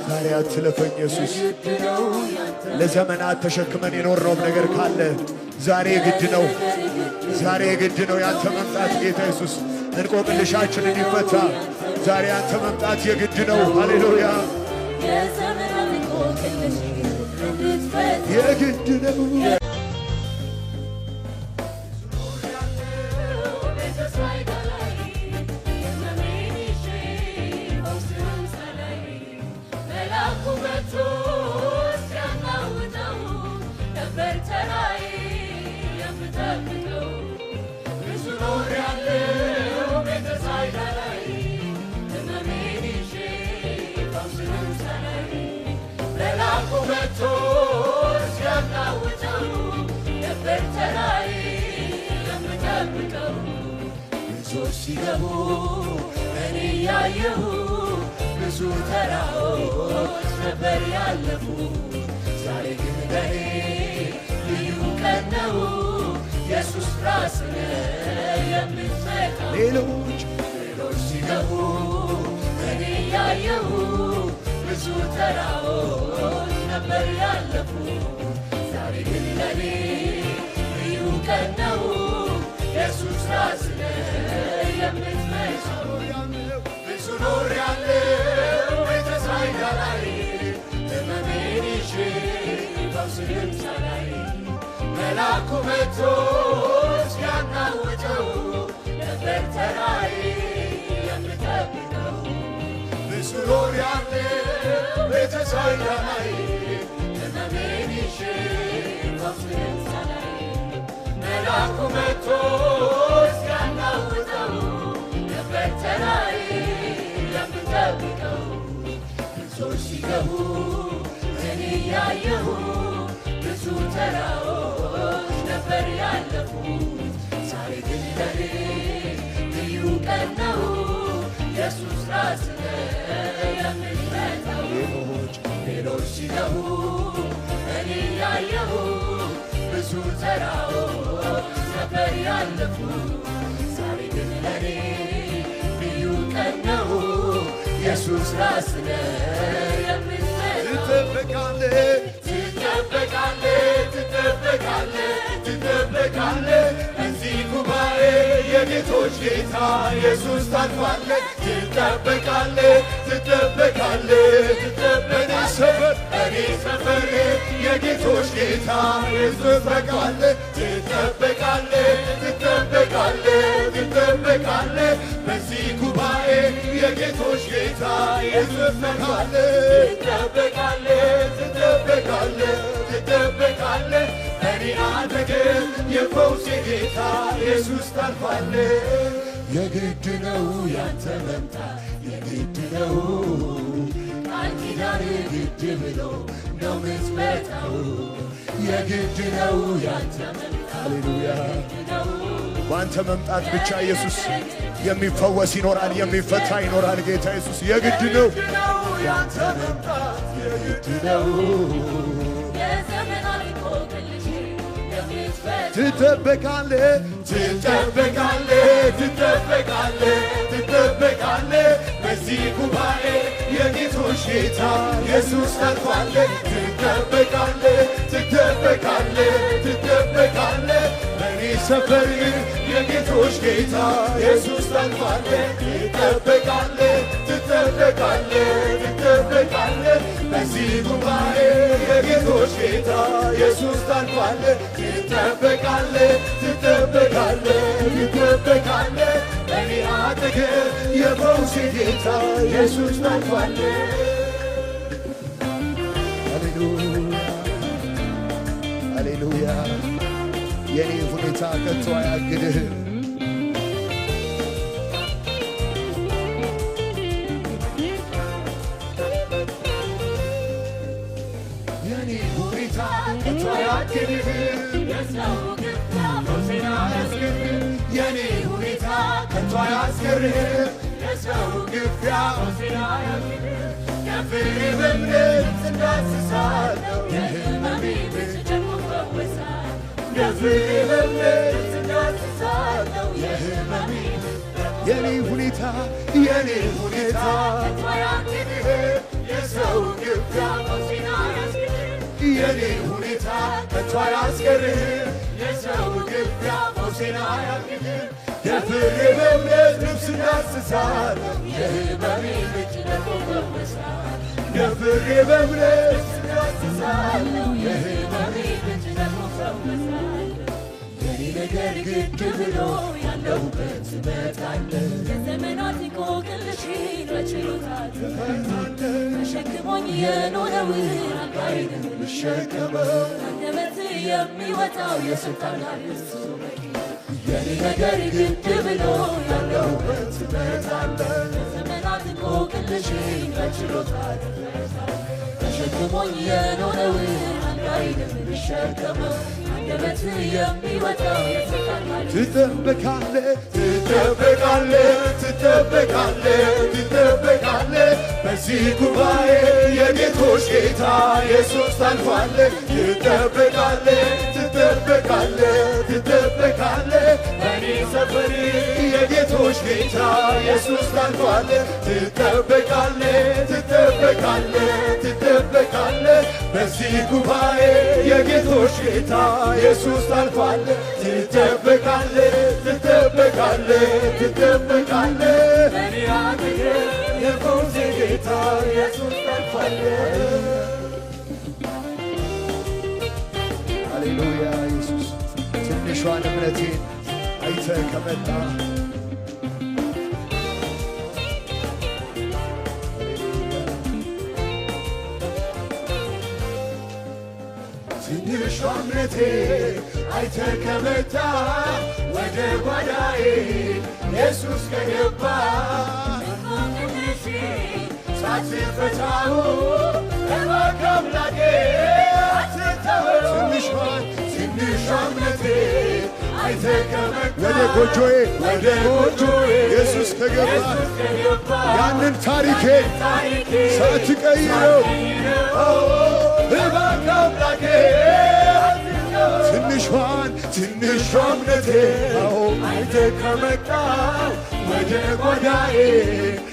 ዛሬ አትለፈኝ ኢየሱስ። ለዘመናት ተሸክመን የኖርነው ነገር ካለ ዛሬ ግድ ነው። ዛሬ ግድ ነው ያንተ መምጣት ጌታ ኢየሱስ። እንቆቅልሻችን እንዲፈታ ዛሬ ያንተ መምጣት የግድ ነው። ሃሌሉያ የግድ ነው። ሲገቡ እኔ ያየሁ ብዙ ተራሮች ነበር ያለፉ። ዛሬ ግን ለኔ ልዩ ቀን ነው። ኢየሱስ ራስህ የምትመጣው። ሌሎች ሲገቡ እኔ ያየሁ ብዙ ተራሮች ነበር ያለፉ። ዛሬ ግን ለኔ ልዩ ቀን ነው። ኢየሱስ ራስህ የምትመጣው። ብዙ ኖሬያለሁ በተስፋዬ ላይ ሕመሜን ይዤ ፈውስህን ሳላይ መልአኩ መጥቶ ሲያናውጠው ነበር ተራዬ የምጠብቀው። ብዙ ኖሬያለሁ በተስፋዬ ላይ ሕመሜን ይዤ ፈውስህን ሳላይ መልአኩ መጥቶ ሲያናውጠው ነበር ተራዬ የምጠብቀው። ብዙዎች ሲገቡ እኔ ያየሁ ብዙ ተራሮች ነበር ያለፉ። ዛሬ ግን ለኔ ልዩ ቀን ነው። ኢየሱስ ራስህ የምትመጣው። ሌሎች ሲገቡ እኔ ያየሁ ብዙ ተራሮች ነበር ያለፉ። ዛሬ ግን ለኔ ልዩ ቀን ነው። ኢየሱስ ራስህ የምትመጣው። ትጠበቃለህ እዚህ ጉባኤ የጌቶች ጌታ ኢየሱስ ታልፋለህ። ትጠበቃለህ በእኔ ሰፈር የጌቶች ጌታ ኢየሱስ ታልፋለህ። ትጠበቃለህ በዚህ ጉባኤ የጌቶች ጌታ ኢየሱስ ታልፋለህ። ትጠበቃለህ በእኔ አጠገብ የፈውሴ ጌታ ኢየሱስ ታልፋለህ። የግድ ነው ያንተ መምጣት የግድ ነው። ቃል ኪዳን ግድ ብሎ ነው ምትመጣው። የግድ ነው ያንተ መምጣት። ሃሌሉያ በአንተ መምጣት ብቻ ኢየሱስ የሚፈወስ ይኖራል፣ የሚፈታ ይኖራል። ጌታ ኢየሱስ የግድ ነው ያንተ መምጣት የግድ ነው። ትጠበቃለህ በዚህ ጉባኤ የጌቶች ጌታ ኢየሱስ ታልፋለህ። ትጠበቃለህ በእኔ ሰፈር የጌቶች ጌታ ኢየሱስ ታልፋለህ። ትጠበቃለህ በዚህ ጉባኤ የጌቶች ጌታ ኢየሱስ ታልፋለህ። ትጠበቃለህ በእኔ አጠገብ የፈውሴ ጌታ ኢየሱስ ታልፋለህ። ሃሌሉያ የኔ ሁኔታ ከቶ አያግድህም። የኔ ሁኔታ ከቶ አያግድህም። የኔ ሁኔታ ከቶ አያስገርህም። የሰው ግፊያ ከፍሬ በእምነት እንዳስሳለሁ የህመሜ ምንጭ ደግሞ ፈወሳለሁ። ከፍሬ በእምነት እንዳስሳለሁ የህመሜ የኔ ሁኔታ ከቶ አያግድህም። የኔ ሁኔታ ከቶ አያስቀርም የሰው ግፊያ ፈውሴን አያግድም ደፍሬ በእምነት ልብስ ዳስሳለሁ የሕመሜ ምንጭ ደግሞ ፈወሳለሁ ደፍሬ በእምነት ልብስ ዳስሳለሁ የሕመሜ ምንጭ ደግሞ ፈወሳለሁ የኔ ነገር ግድ ብሎ ያለሁበት ትመጣለህ የዘመናት እንቆቅልሽን በችሎታ ትፈታለህ ተሸክሞኝ የኖረውን አልጋዬን ልሸከመው አንደበት የሚወጣው የስልጣን ኃይል እሱ የኔ ነገር ግድ ብሎ ያለሁበት ትመጣለህ የዘመናት እንቆቅልሽን በችሎታ ትፈታለህ ተሸክሞኝ የኖረውን አልጋዬን ልሸከመው አንደበት የሚወጣው የስልጣን ኃይል ትጠበቃለህ ትጠበቃለህ ትጠበቃለህ ትጠበቃለህ በዚህ ጉባኤ የጌቶች ጌታ ኢየሱስ ታልፋለህ ትጠበቃለህ ትጠበቃለህ ትጠበቃለህ በኔ ሰፈር የጌቶች ጌታ ኢየሱስ ታልፋለህ ትጠበቃለህ ትጠበቃለህ ትጠበቃለህ በዚህ ጉባኤ የጌቶች ጌታ ኢየሱስ ታልፋለህ ትጠበቃለህ ትጠበቃለህ ትጠበቃለህ በኔ አገር የፈውሴ ጌታ ኢየሱስ ታልፋለህ ሃሌሉያ ኢየሱስ ትንሿን እምነቴን አይተህ ከመጣ ትንሿ እምነቴ አይተህ ከመጣ ወደ ጓዳዬ ኢየሱስ ከገባ ሳትፈታው እባክህ አምላኬ አትተወው ትንሿ እምነቴ አይተህ ከመጣ ወደ ጎጆዬ ኢየሱስ ከገባ ያንን ታሪኬን ሳትቀይረው እባክህ አምላኬ ትንሿ እምነቴ አይተህ ከመጣ ወደ ጓዳዬ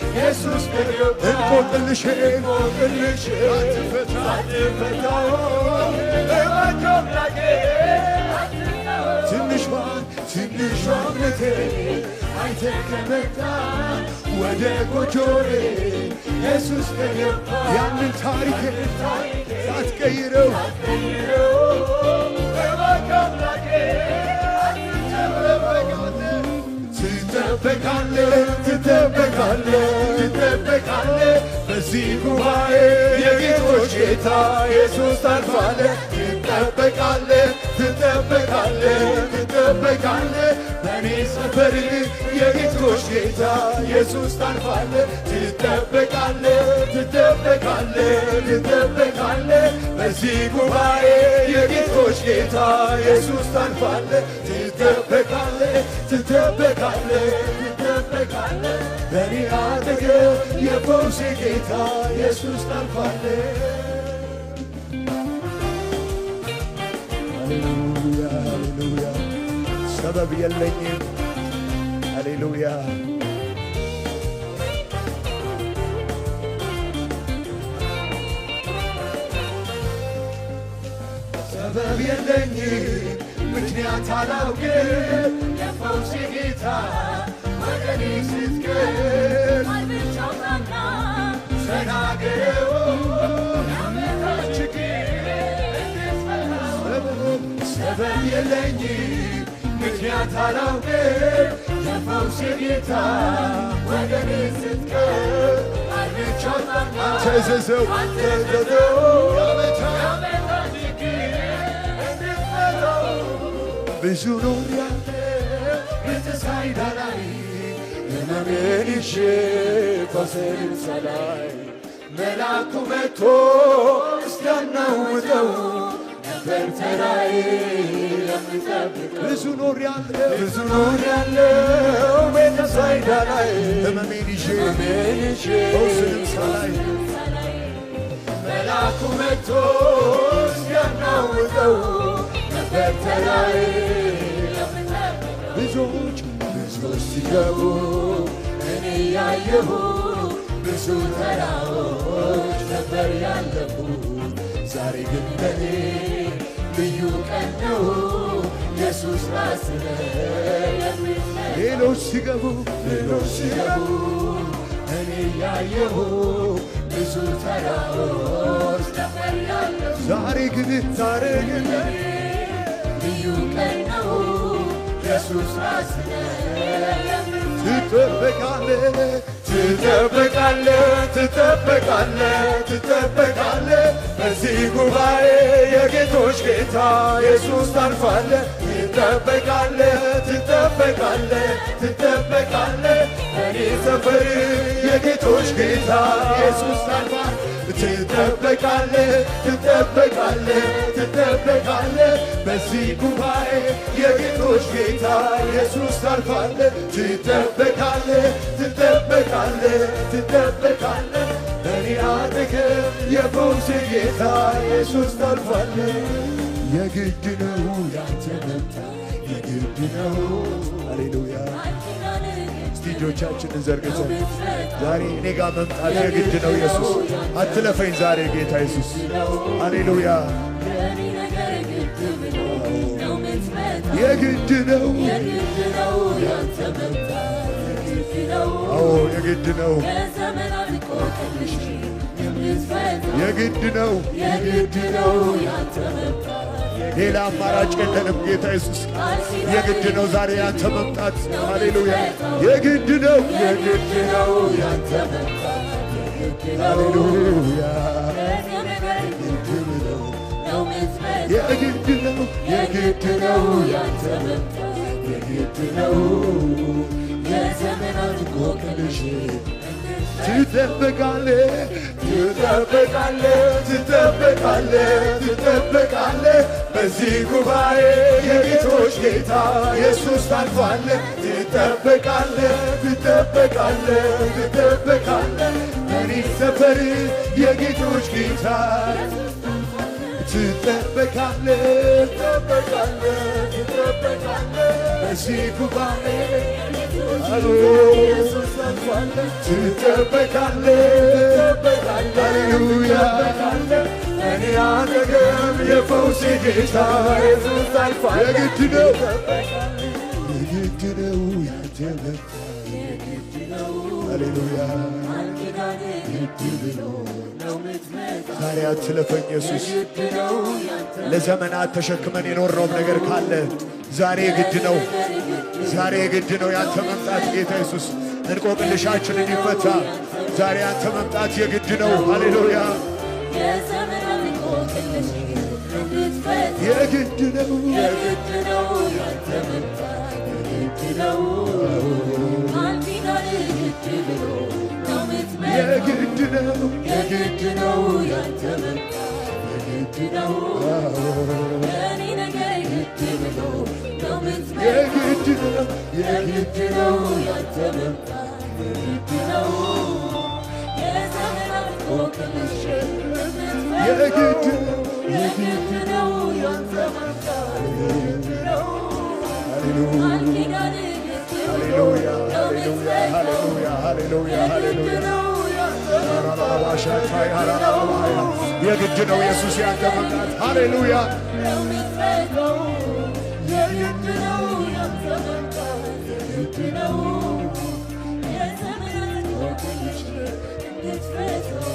ኢየሱስ ከገባ እንቆቅልሼን ሳትፈታው እባክህ አምላኬ ትንሿ እምነቴ አይተህ ከመጣ ወደ ጎጆዬ ኢየሱስ ከገባ ያንን ታሪኬን ሳትቀይረው እባክህ አምላኬ ትጠበቃለህ ትጠበቃለህ ትጠበቃለህ በዚህ ጉባኤ የጌቶች ጌታ ኢየሱስ ታልፋለህ ትጠበቃለህ ትጠበቃለህ ትጠበቃለህ በኔ ሰፈር የጌቶች ጌታ ኢየሱስ ታልፋለህ ትጠበቃለህ ትጠበቃለህ ትጠበቃለህ በዚህ ጉባኤ የጌቶች ጌታ ኢየሱስ ታልፋለህ ትጠበቃለህ ትጠበቃለህ ትጠበቃለህ በኔ አጠገብ የፈውሴ ጌታ ኢየሱስ ታልፋለህ ሃሌሉያ ሃሌሉያ ሰበብ የለኝም ሃሌሉያ ሰበብ የለኝም ምክንያት አላውቅም የፈውሴ ጌታ ወደ እኔ ስትቀር አልብቻውና ተናገረው ሰበብ የለኝም ምክንያት አላውቅም የፈውሴ ጌታ ወደ እኔ ስትቀር አልብቻውና ተዘዘው ብዙ ኖር ያለ በተሳይዳ ላይ ሕመሜን ይዤ ፈውሴን ሳላይ መልአኩ መጥቶ እስኪያናውጠው ነበር ተራዬ የምጠብቀው ብዙ ኖር ያለው በተሳይዳ ላይ ሕመሜን ይዤ ፈውሴን ሳላይ መልአኩ መጥቶ እስኪያናውጠው በተራዬ ብዙዎች ሲገቡ እኔ ያየሁ ብዙ ተራሮች ነበር ያለፉ ዛሬ ግን ለኔ ልዩ ቀን ነው ኢየሱስ ራስህ ሌሎች ሲገቡ እኔ ያየሁ ብዙ ተራሮች ተፈራለሁ ዛሬ ግን ለኔ ልዩ ቀን ነው ኢየሱስ ራስህ ትጠበቃለህ በዚህ ጉባኤ የጌቶች ጌታ ኢየሱስ ታልፋለህ ትጠበቃለህ በኔ ሰፈር የጌቶች ጌታ ኢየሱስ ታልፋለህ ትጠበቃለህ በዚህ ጉባኤ የጌቶች ጌታ ኢየሱስ ታልፋለህ ትጠበቃለህ በኔ አጠገብ የፈውስ ጌታ ኢየሱስ ታልፋለህ የግድ ነው ያንተ መምጣት የግድ ነው ሃሌሉያ እስቲ እጆቻችንን ዘርግተን ዛሬ እኔ ጋር መምጣት የግድ ነው ኢየሱስ አትለፈኝ ዛሬ ጌታ ኢየሱስ ሃሌሉያ የግድ ነው ያንተ መምጣት የግድ ነው አዎ የግድ ነው የዘመናት ቆቅልሽ የግድ ነው ያንተ መምጣት ሌላ አማራጭ የለንም ጌታ ኢየሱስ የግድ ነው ዛሬ ያንተ መምጣት ሃሌሉያ የግድ ነው ያንተ መምጣት ሃሌሉያ የግድ ነው ያንተ መምጣት የግድ ነው የዘመናት ቆቅልሽ ትጠበቃለህ በዚህ ጉባኤ የጌቶች ጌታ ኢየሱስ ታልፋለህ ትጠበቃለህ በኔ ሰፈር የጌቶች ጌታ ትጠበቃለህ በዚህ ጉባኤ ኢየሱስ ታልፋለህ ትጠበቃለህ ሃሌሉያ እኔ አጠገብ የፈውስ ጌታ ኢየሱስ ታልፋለህ የግድ ነው ያንተ ሃሌሉያ ዛሬ አትለፈኝ ኢየሱስ ለዘመናት ተሸክመን የኖርነውም ነገር ካለ ዛሬ ግድ ነው ያንተ መምጣት ጌታ ኢየሱስ እንቆቅልሻችንን ይፈታ ዛሬ ያንተ መምጣት የግድ ነው ሃሌሉያ የግድ ነው ያንተ መምጣት የግድ ነው የግድ ነው ያንተ መምጣት የግድ ነው የኔ ነገር የግድ ነው የግድ ነው ያንተ መምጣት የግድ ነው የዘመናት ቆቅልሽ የግድ ነው ያንተ መምጣት የግድ ነው የግድ ነው ኢየሱስ ያንተ መምጣት ሃሌሉያ የግድ ነው ያንተ መምጣት የግድ ነው የዘመናት ቆቅልሽ እንድትፈታው